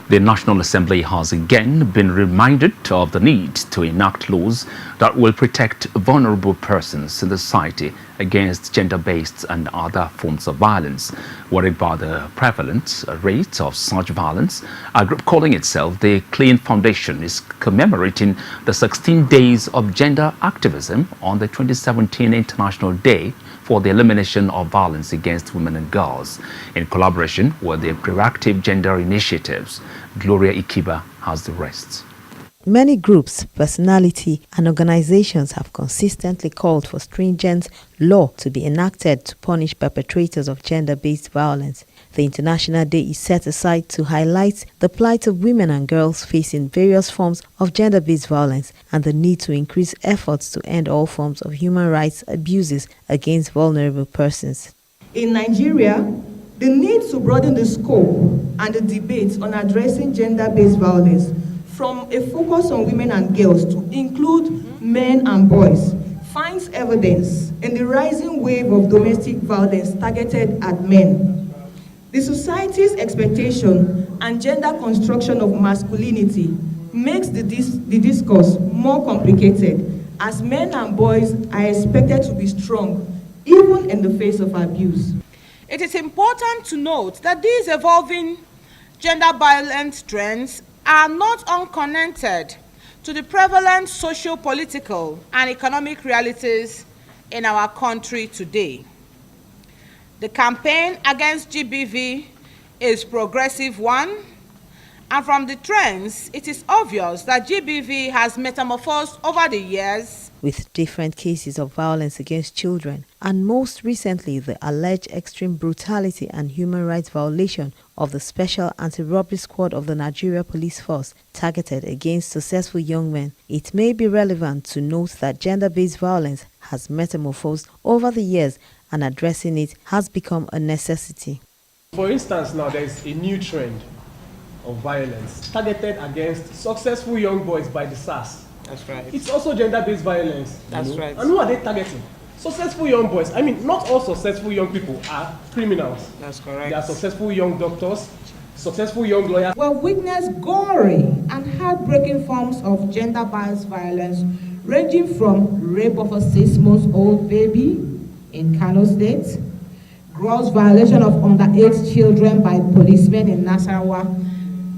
The National Assembly has again been reminded of the need to enact laws that will protect vulnerable persons in the society against gender-based and other forms of violence. Worried by the prevalent rate of such violence, a group calling itself the CLEEN Foundation is commemorating the 16 days of gender activism on the 2017 International Day for the Elimination of Violence Against Women and Girls, in collaboration with the Proactive Gender Initiatives. Gloria Ikiba has the rest. Many groups, personality and organizations have consistently called for stringent law to be enacted to punish perpetrators of gender-based violence. The International Day is set aside to highlight the plight of women and girls facing various forms of gender-based violence and the need to increase efforts to end all forms of human rights abuses against vulnerable persons. In Nigeria, the need to broaden the scope and the debate on addressing gender-based violence from a focus on women and girls to include men and boys finds evidence in the rising wave of domestic violence targeted at men. The society's expectation and gender construction of masculinity makes the discourse more complicated, as men and boys are expected to be strong even in the face of abuse. It is important to note that these evolving gender violence trends are not unconnected to the prevalent socio-political and economic realities in our country today. The campaign against GBV is a progressive one, and from the trends, it is obvious that GBV has metamorphosed over the years, with different cases of violence against children, and most recently the alleged extreme brutality and human rights violation of the Special Anti-Robbery Squad of the Nigeria Police Force targeted against successful young men. It may be relevant to note that gender-based violence has metamorphosed over the years, and addressing it has become a necessity. For instance, now there is a new trend of violence targeted against successful young boys by the SARS. That's right. It's also gender-based violence. That's right. And who are they targeting? Successful young boys. I mean, not all successful young people are criminals. That's correct. There are successful young doctors, successful young lawyers. We witness gory and heartbreaking forms of gender-based violence, ranging from rape of a 6-month-old baby in Kano State, gross violation of underage children by policemen in Nasarawa,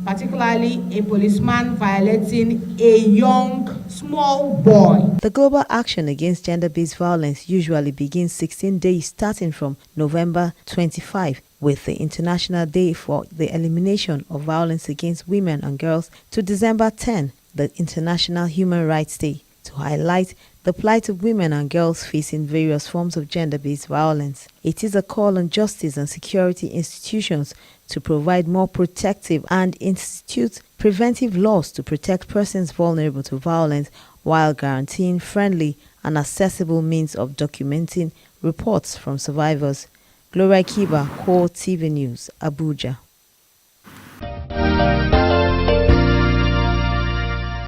particularly a policeman violating a young, small boy. The global action against gender-based violence usually begins 16 days starting from November 25, with the International Day for the Elimination of Violence Against Women and Girls, to December 10, the International Human Rights Day, to highlight the plight of women and girls facing various forms of gender-based violence. It is a call on justice and security institutions to provide more protective and institute preventive laws to protect persons vulnerable to violence while guaranteeing friendly and accessible means of documenting reports from survivors. Gloria Ikiba, Core TV News, Abuja.